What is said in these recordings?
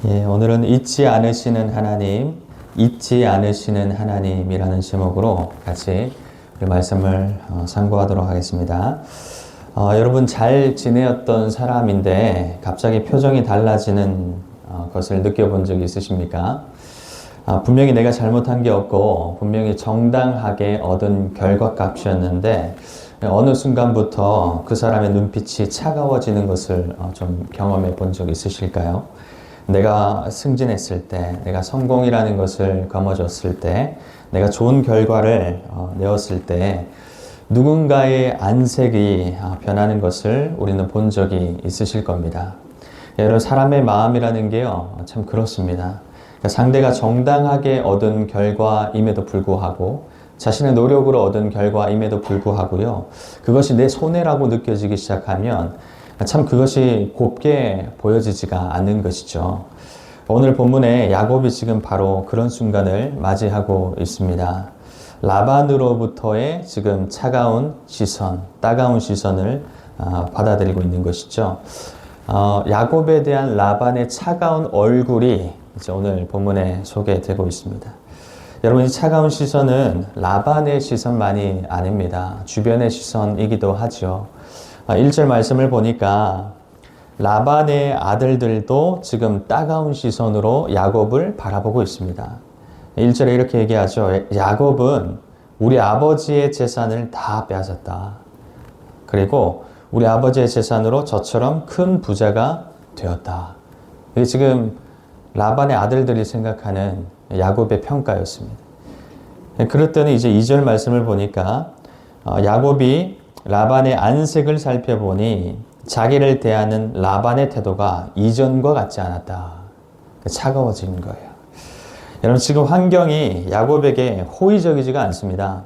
오늘은 잊지 않으시는 하나님, 잊지 않으시는 하나님이라는 제목으로 같이 우리 말씀을 상고하도록 하겠습니다. 여러분 잘 지내었던 사람인데 갑자기 표정이 달라지는 것을 느껴본 적이 있으십니까? 분명히 내가 잘못한 게 없고 분명히 정당하게 얻은 결과값이었는데 어느 순간부터 그 사람의 눈빛이 차가워지는 것을 좀 경험해 본 적 있으실까요? 내가 승진했을 때, 내가 성공이라는 것을 거머쥐었을 때, 내가 좋은 결과를 내었을 때 누군가의 안색이 변하는 것을 우리는 본 적이 있으실 겁니다. 여러분 사람의 마음이라는 게요 참 그렇습니다. 상대가 정당하게 얻은 결과임에도 불구하고 자신의 노력으로 얻은 결과임에도 불구하고요 그것이 내 손해라고 느껴지기 시작하면 참 그것이 곱게 보여지지가 않는 것이죠. 오늘 본문에 야곱이 지금 바로 그런 순간을 맞이하고 있습니다. 라반으로부터의 지금 차가운 시선, 따가운 시선을 받아들이고 있는 것이죠. 야곱에 대한 라반의 차가운 얼굴이 이제 오늘 본문에 소개되고 있습니다. 여러분 이 차가운 시선은 라반의 시선만이 아닙니다. 주변의 시선이기도 하죠. 1절 말씀을 보니까 라반의 아들들도 지금 따가운 시선으로 야곱을 바라보고 있습니다. 1절에 이렇게 얘기하죠. 야곱은 우리 아버지의 재산을 다 빼앗았다. 그리고 우리 아버지의 재산으로 저처럼 큰 부자가 되었다. 이게 지금 라반의 아들들이 생각하는 야곱의 평가였습니다. 그랬더니 이제 2절 말씀을 보니까 야곱이 라반의 안색을 살펴보니 자기를 대하는 라반의 태도가 이전과 같지 않았다. 차가워진 거예요. 여러분 지금 환경이 야곱에게 호의적이지가 않습니다.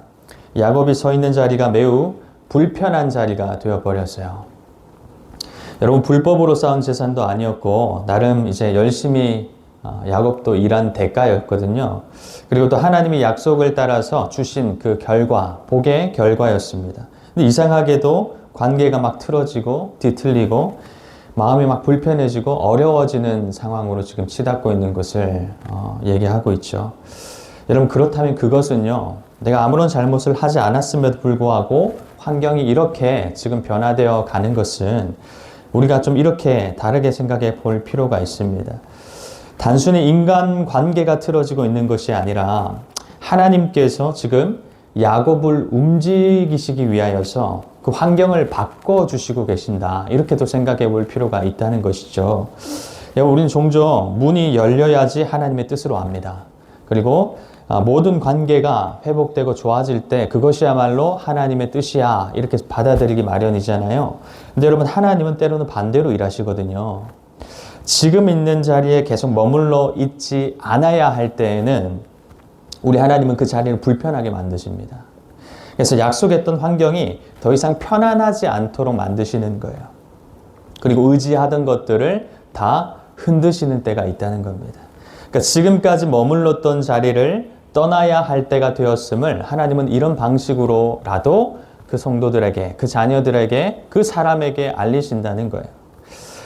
야곱이 서 있는 자리가 매우 불편한 자리가 되어버렸어요. 여러분 불법으로 쌓은 재산도 아니었고 나름 이제 열심히 야곱도 일한 대가였거든요. 그리고 또 하나님이 약속을 따라서 주신 그 결과, 복의 결과였습니다. 근데 이상하게도 관계가 막 틀어지고 뒤틀리고 마음이 막 불편해지고 어려워지는 상황으로 지금 치닫고 있는 것을 얘기하고 있죠. 여러분 그렇다면 그것은요 내가 아무런 잘못을 하지 않았음에도 불구하고 환경이 이렇게 지금 변화되어 가는 것은 우리가 좀 이렇게 다르게 생각해 볼 필요가 있습니다. 단순히 인간관계가 틀어지고 있는 것이 아니라 하나님께서 지금 야곱을 움직이시기 위하여서 그 환경을 바꿔주시고 계신다. 이렇게도 생각해 볼 필요가 있다는 것이죠. 우리는 종종 문이 열려야지 하나님의 뜻으로 압니다. 그리고 모든 관계가 회복되고 좋아질 때 그것이야말로 하나님의 뜻이야. 이렇게 받아들이기 마련이잖아요. 근데 여러분 하나님은 때로는 반대로 일하시거든요. 지금 있는 자리에 계속 머물러 있지 않아야 할 때에는 우리 하나님은 그 자리를 불편하게 만드십니다. 그래서 약속했던 환경이 더 이상 편안하지 않도록 만드시는 거예요. 그리고 의지하던 것들을 다 흔드시는 때가 있다는 겁니다. 그러니까 지금까지 머물렀던 자리를 떠나야 할 때가 되었음을 하나님은 이런 방식으로라도 그 성도들에게, 그 자녀들에게, 그 사람에게 알리신다는 거예요.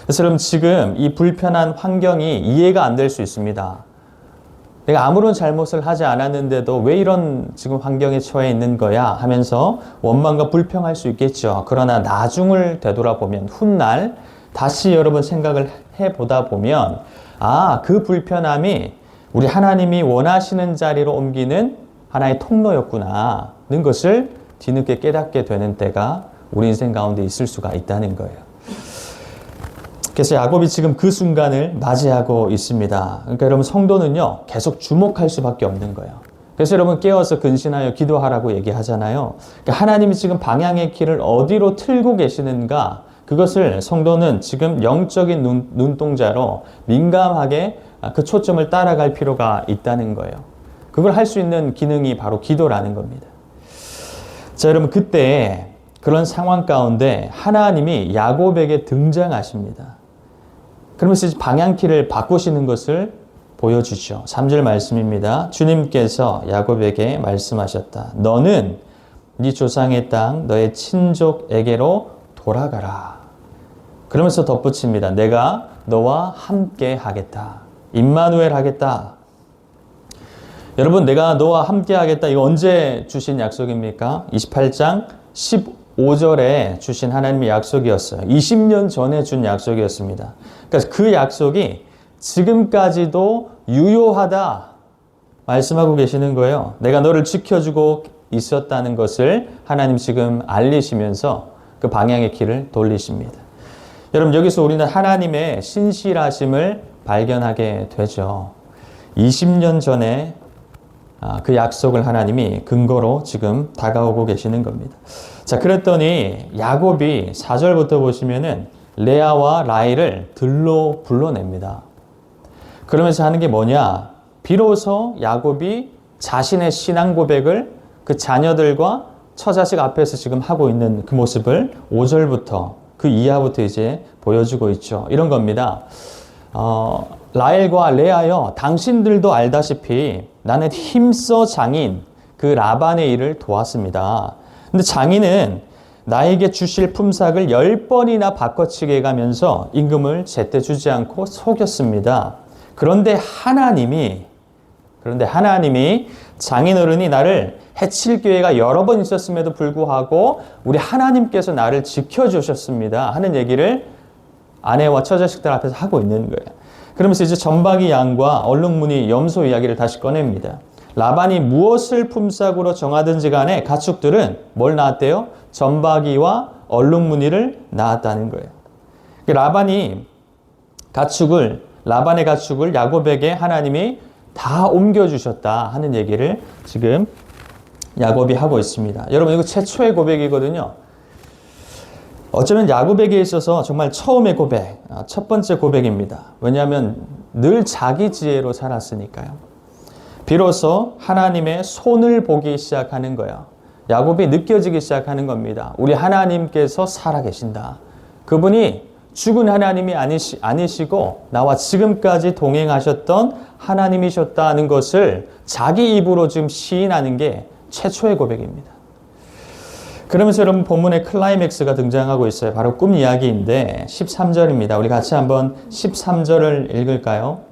그래서 여러분 지금 이 불편한 환경이 이해가 안 될 수 있습니다. 내가 아무런 잘못을 하지 않았는데도 왜 이런 지금 환경에 처해 있는 거야 하면서 원망과 불평할 수 있겠죠. 그러나 나중을 되돌아보면 훗날 다시 여러분 생각을 해보다 보면 그 불편함이 우리 하나님이 원하시는 자리로 옮기는 하나의 통로였구나는 것을 뒤늦게 깨닫게 되는 때가 우리 인생 가운데 있을 수가 있다는 거예요. 그래서 야곱이 지금 그 순간을 맞이하고 있습니다. 그러니까 여러분 성도는요 계속 주목할 수밖에 없는 거예요. 그래서 여러분 깨어서 근신하여 기도하라고 얘기하잖아요. 그러니까 하나님이 지금 방향의 길을 어디로 틀고 계시는가 그것을 성도는 지금 영적인 눈동자로 민감하게 그 초점을 따라갈 필요가 있다는 거예요. 그걸 할 수 있는 기능이 바로 기도라는 겁니다. 자 여러분 그때 그런 상황 가운데 하나님이 야곱에게 등장하십니다. 그러면서 방향키를 바꾸시는 것을 보여주죠. 3절 말씀입니다. 주님께서 야곱에게 말씀하셨다. 너는 네 조상의 땅 너의 친족에게로 돌아가라. 그러면서 덧붙입니다. 내가 너와 함께 하겠다. 임마누엘 하겠다. 여러분, 내가 너와 함께 하겠다. 이거 언제 주신 약속입니까? 28장 15절에 주신 하나님의 약속이었어요. 20년 전에 준 약속이었습니다. 그러니까 그 약속이 지금까지도 유효하다 말씀하고 계시는 거예요. 내가 너를 지켜주고 있었다는 것을 하나님 지금 알리시면서 그 방향의 길을 돌리십니다. 여러분, 여기서 우리는 하나님의 신실하심을 발견하게 되죠. 20년 전에 그 약속을 하나님이 근거로 지금 다가오고 계시는 겁니다. 자, 그랬더니 야곱이 4절부터 보시면은 레아와 라헬을 들로 불러냅니다. 그러면서 하는 게 뭐냐? 비로소 야곱이 자신의 신앙 고백을 그 자녀들과 처자식 앞에서 지금 하고 있는 그 모습을 5절부터 그 이하부터 이제 보여주고 있죠. 이런 겁니다. 라헬과 레아여, 당신들도 알다시피 나는 힘써 장인 그 라반의 일을 도왔습니다. 근데 장인은 나에게 주실 품삯을 10번이나 바꿔치기 해가면서 임금을 제때 주지 않고 속였습니다. 그런데 하나님이 장인어른이 나를 해칠 기회가 여러 번 있었음에도 불구하고 우리 하나님께서 나를 지켜주셨습니다 하는 얘기를 아내와 처자식들 앞에서 하고 있는 거예요. 그러면서 이제 전박이 양과 얼룩무늬 염소 이야기를 다시 꺼냅니다. 라반이 무엇을 품삯으로 정하든지 간에 가축들은 뭘 낳았대요? 전박이와 얼룩무늬를 낳았다는 거예요. 라반의 가축을 야곱에게 하나님이 다 옮겨주셨다 하는 얘기를 지금 야곱이 하고 있습니다. 여러분, 이거 최초의 고백이거든요. 어쩌면 야곱에게 있어서 정말 처음의 고백, 첫 번째 고백입니다. 왜냐하면 늘 자기 지혜로 살았으니까요. 비로소 하나님의 손을 보기 시작하는 거예요. 야곱이 느껴지기 시작하는 겁니다. 우리 하나님께서 살아계신다. 그분이 죽은 하나님이 아니시고 나와 지금까지 동행하셨던 하나님이셨다는 것을 자기 입으로 지금 시인하는 게 최초의 고백입니다. 그러면서 여러분, 본문의 클라이맥스가 등장하고 있어요. 바로 꿈 이야기인데 13절입니다. 우리 같이 한번 13절을 읽을까요?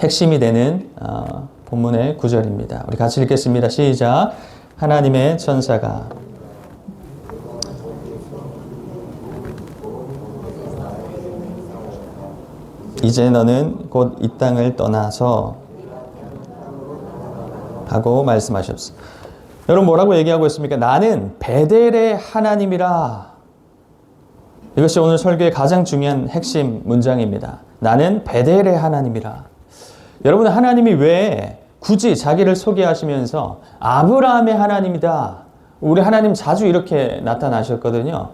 핵심이 되는 본문의 구절입니다. 우리 같이 읽겠습니다. 시작. 하나님의 천사가 이제 너는 곧 이 땅을 떠나서 하고 말씀하셨습니다. 여러분, 뭐라고 얘기하고 있습니까? 나는 베델의 하나님이라. 이것이 오늘 설교의 가장 중요한 핵심 문장입니다. 나는 베델의 하나님이라. 여러분, 하나님이 왜 굳이 자기를 소개하시면서 아브라함의 하나님이다. 우리 하나님 자주 이렇게 나타나셨거든요.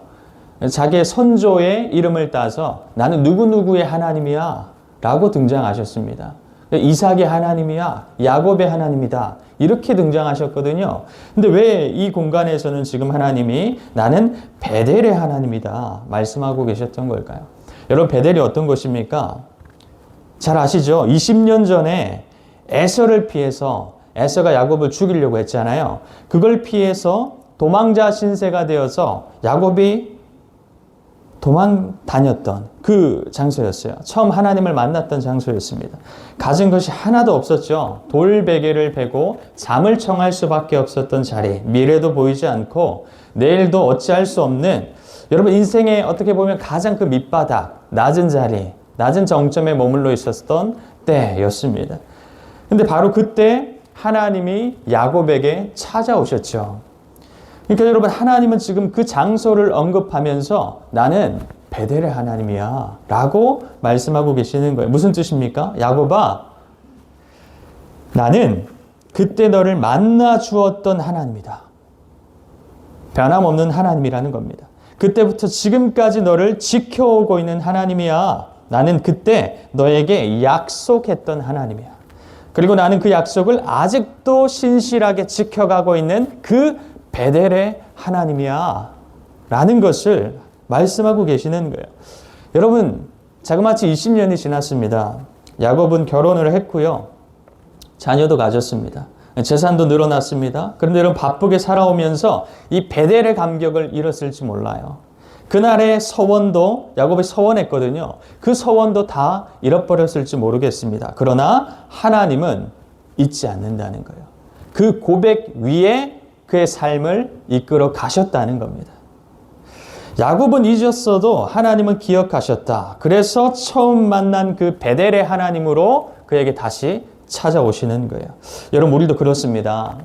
자기의 선조의 이름을 따서 나는 누구누구의 하나님이야 라고 등장하셨습니다. 이삭의 하나님이야, 야곱의 하나님이다 이렇게 등장하셨거든요. 근데 왜 이 공간에서는 지금 하나님이 나는 베델의 하나님이다 말씀하고 계셨던 걸까요? 여러분, 베델이 어떤 곳입니까? 잘 아시죠? 20년 전에 에서를 피해서, 에서가 야곱을 죽이려고 했잖아요. 그걸 피해서 도망자 신세가 되어서 야곱이 도망 다녔던 그 장소였어요. 처음 하나님을 만났던 장소였습니다. 가진 것이 하나도 없었죠. 돌베개를 베고 잠을 청할 수밖에 없었던 자리, 미래도 보이지 않고 내일도 어찌할 수 없는, 여러분 인생에 어떻게 보면 가장 그 밑바닥, 낮은 자리, 낮은 정점에 머물러 있었던 때였습니다. 근데 바로 그때 하나님이 야곱에게 찾아오셨죠. 그러니까 여러분, 하나님은 지금 그 장소를 언급하면서 나는 베델의 하나님이야 라고 말씀하고 계시는 거예요. 무슨 뜻입니까? 야곱아, 나는 그때 너를 만나 주었던 하나님이다. 변함없는 하나님이라는 겁니다. 그때부터 지금까지 너를 지켜오고 있는 하나님이야. 나는 그때 너에게 약속했던 하나님이야. 그리고 나는 그 약속을 아직도 신실하게 지켜가고 있는 그 베델의 하나님이야 라는 것을 말씀하고 계시는 거예요. 여러분, 자그마치 20년이 지났습니다. 야곱은 결혼을 했고요. 자녀도 가졌습니다. 재산도 늘어났습니다. 그런데 여러분, 바쁘게 살아오면서 이 베델의 감격을 잃었을지 몰라요. 그날의 서원도 야곱이 서원했거든요. 그 서원도 다 잃어버렸을지 모르겠습니다. 그러나 하나님은 잊지 않는다는 거예요. 그 고백 위에 그의 삶을 이끌어 가셨다는 겁니다. 야곱은 잊었어도 하나님은 기억하셨다. 그래서 처음 만난 그 베델의 하나님으로 그에게 다시 찾아오시는 거예요. 여러분, 우리도 그렇습니다.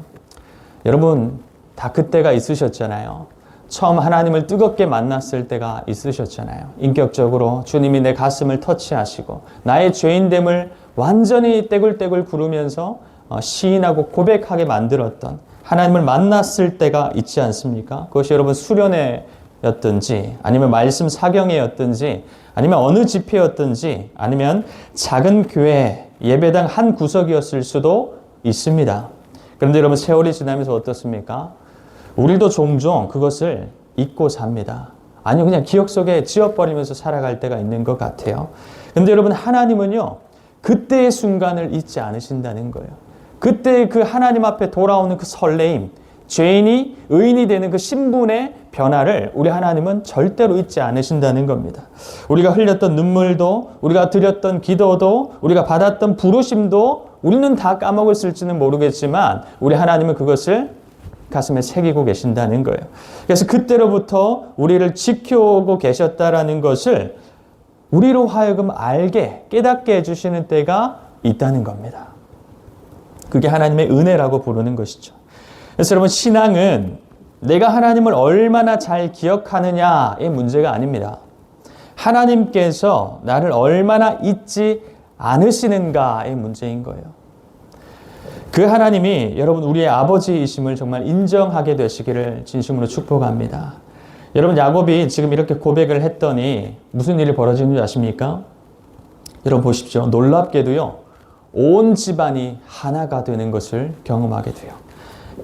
여러분 다 그때가 있으셨잖아요. 처음 하나님을 뜨겁게 만났을 때가 있으셨잖아요. 인격적으로 주님이 내 가슴을 터치하시고 나의 죄인됨을 완전히 떼굴떼굴 구르면서 시인하고 고백하게 만들었던 하나님을 만났을 때가 있지 않습니까? 그것이 여러분 수련회였든지 아니면 말씀 사경회였든지 아니면 어느 집회였든지 아니면 작은 교회 예배당 한 구석이었을 수도 있습니다. 그런데 여러분 세월이 지나면서 어떻습니까? 우리도 종종 그것을 잊고 삽니다. 아니요, 그냥 기억 속에 지워버리면서 살아갈 때가 있는 것 같아요. 그런데 여러분 하나님은요, 그때의 순간을 잊지 않으신다는 거예요. 그때 그 하나님 앞에 돌아오는 그 설레임, 죄인이 의인이 되는 그 신분의 변화를 우리 하나님은 절대로 잊지 않으신다는 겁니다. 우리가 흘렸던 눈물도, 우리가 드렸던 기도도, 우리가 받았던 부르심도 우리는 다 까먹었을지는 모르겠지만 우리 하나님은 그것을 가슴에 새기고 계신다는 거예요. 그래서 그때로부터 우리를 지켜오고 계셨다라는 것을 우리로 하여금 알게, 깨닫게 해주시는 때가 있다는 겁니다. 그게 하나님의 은혜라고 부르는 것이죠. 그래서 여러분 신앙은 내가 하나님을 얼마나 잘 기억하느냐의 문제가 아닙니다. 하나님께서 나를 얼마나 잊지 않으시는가의 문제인 거예요. 그 하나님이 여러분 우리의 아버지이심을 정말 인정하게 되시기를 진심으로 축복합니다. 여러분 야곱이 지금 이렇게 고백을 했더니 무슨 일이 벌어지는지 아십니까? 여러분 보십시오. 놀랍게도요. 온 집안이 하나가 되는 것을 경험하게 돼요.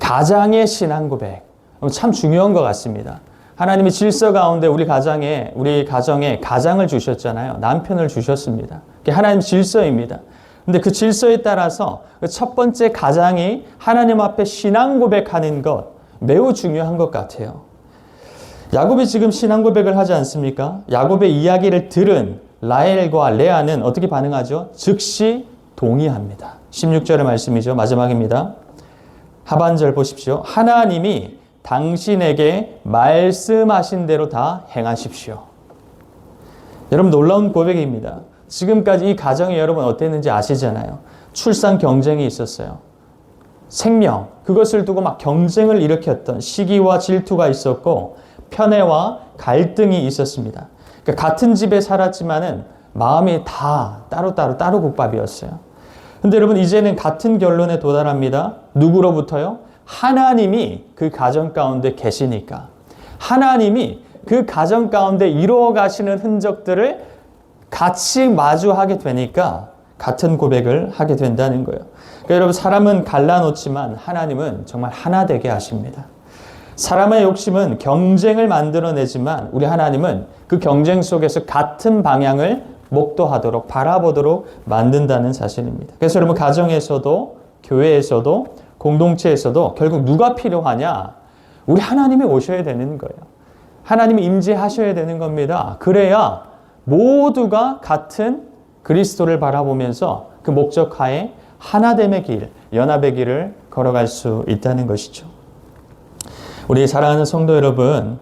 가장의 신앙 고백. 참 중요한 것 같습니다. 하나님이 질서 가운데 우리 가정에 가장을 주셨잖아요. 남편을 주셨습니다. 그게 하나님 질서입니다. 근데 그 질서에 따라서 첫 번째 가장이 하나님 앞에 신앙 고백하는 것 매우 중요한 것 같아요. 야곱이 지금 신앙 고백을 하지 않습니까? 야곱의 이야기를 들은 라헬과 레아는 어떻게 반응하죠? 즉시 동의합니다. 16절의 말씀이죠. 마지막입니다. 하반절 보십시오. 하나님이 당신에게 말씀하신 대로 다 행하십시오. 여러분 놀라운 고백입니다. 지금까지 이 가정이 여러분 어땠는지 아시잖아요. 출산 경쟁이 있었어요. 생명, 그것을 두고 막 경쟁을 일으켰던 시기와 질투가 있었고 편애와 갈등이 있었습니다. 그러니까 같은 집에 살았지만은 마음이 다 따로 국밥이었어요. 근데 여러분 이제는 같은 결론에 도달합니다. 누구로부터요? 하나님이 그 가정 가운데 계시니까. 하나님이 그 가정 가운데 이루어 가시는 흔적들을 같이 마주하게 되니까 같은 고백을 하게 된다는 거예요. 그러니까 여러분 사람은 갈라놓지만 하나님은 정말 하나 되게 하십니다. 사람의 욕심은 경쟁을 만들어내지만 우리 하나님은 그 경쟁 속에서 같은 방향을 목도하도록 바라보도록 만든다는 사실입니다. 그래서 여러분 가정에서도 교회에서도 공동체에서도 결국 누가 필요하냐? 우리 하나님이 오셔야 되는 거예요. 하나님이 임재하셔야 되는 겁니다. 그래야 모두가 같은 그리스도를 바라보면서 그 목적하에 하나됨의 길, 연합의 길을 걸어갈 수 있다는 것이죠. 우리 사랑하는 성도 여러분,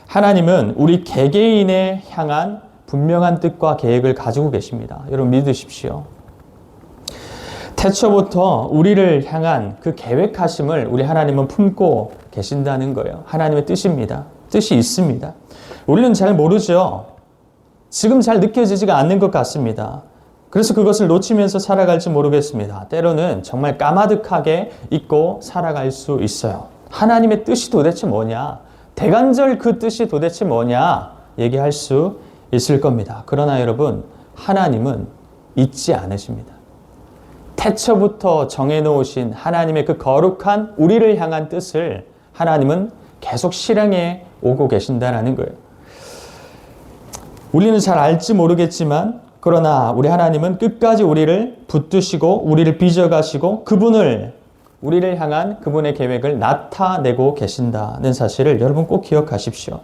하나님은 우리 개개인에 향한 분명한 뜻과 계획을 가지고 계십니다. 여러분 믿으십시오. 태초부터 우리를 향한 그 계획하심을 우리 하나님은 품고 계신다는 거예요. 하나님의 뜻입니다. 뜻이 있습니다. 우리는 잘 모르죠. 지금 잘 느껴지지가 않는 것 같습니다. 그래서 그것을 놓치면서 살아갈지 모르겠습니다. 때로는 정말 까마득하게 잊고 살아갈 수 있어요. 하나님의 뜻이 도대체 뭐냐? 대간절 그 뜻이 도대체 뭐냐? 얘기할 수 있을 겁니다. 그러나 여러분, 하나님은 잊지 않으십니다. 태초부터 정해놓으신 하나님의 그 거룩한 우리를 향한 뜻을 하나님은 계속 실행해 오고 계신다는 거예요. 우리는 잘 알지 모르겠지만 그러나 우리 하나님은 끝까지 우리를 붙드시고 우리를 빚어가시고 그분을 우리를 향한 그분의 계획을 나타내고 계신다는 사실을 여러분 꼭 기억하십시오.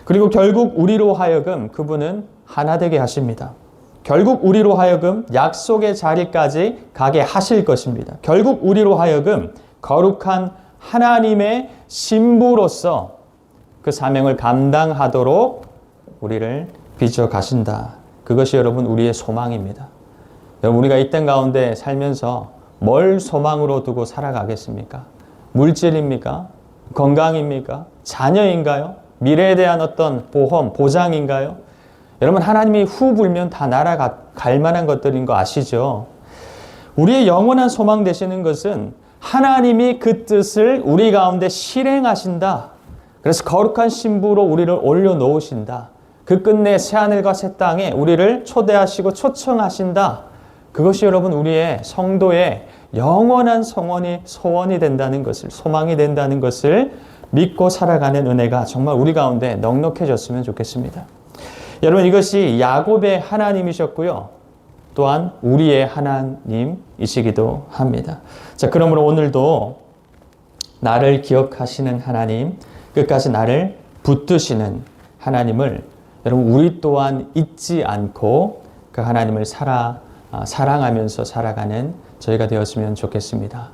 그리고 결국 우리로 하여금 그분은 하나 되게 하십니다. 결국 우리로 하여금 약속의 자리까지 가게 하실 것입니다. 결국 우리로 하여금 거룩한 하나님의 신부로서 그 사명을 감당하도록 우리를 빚어 가신다. 그것이 여러분 우리의 소망입니다. 여러분 우리가 이 땅 가운데 살면서 뭘 소망으로 두고 살아가겠습니까? 물질입니까? 건강입니까? 자녀인가요? 미래에 대한 어떤 보험, 보장인가요? 여러분 하나님이 후 불면 다 날아갈 만한 것들인 거 아시죠? 우리의 영원한 소망 되시는 것은 하나님이 그 뜻을 우리 가운데 실행하신다. 그래서 거룩한 신부로 우리를 올려놓으신다. 그 끝내 새하늘과 새 땅에 우리를 초대하시고 초청하신다. 그것이 여러분 우리의 성도의 영원한 소원이 된다는 것을, 소망이 된다는 것을 믿고 살아가는 은혜가 정말 우리 가운데 넉넉해졌으면 좋겠습니다. 여러분 이것이 야곱의 하나님이셨고요. 또한 우리의 하나님이시기도 합니다. 자, 그러므로 오늘도 나를 기억하시는 하나님, 끝까지 나를 붙드시는 하나님을 여러분 우리 또한 잊지 않고 그 하나님을 사랑하면서 살아가는 저희가 되었으면 좋겠습니다.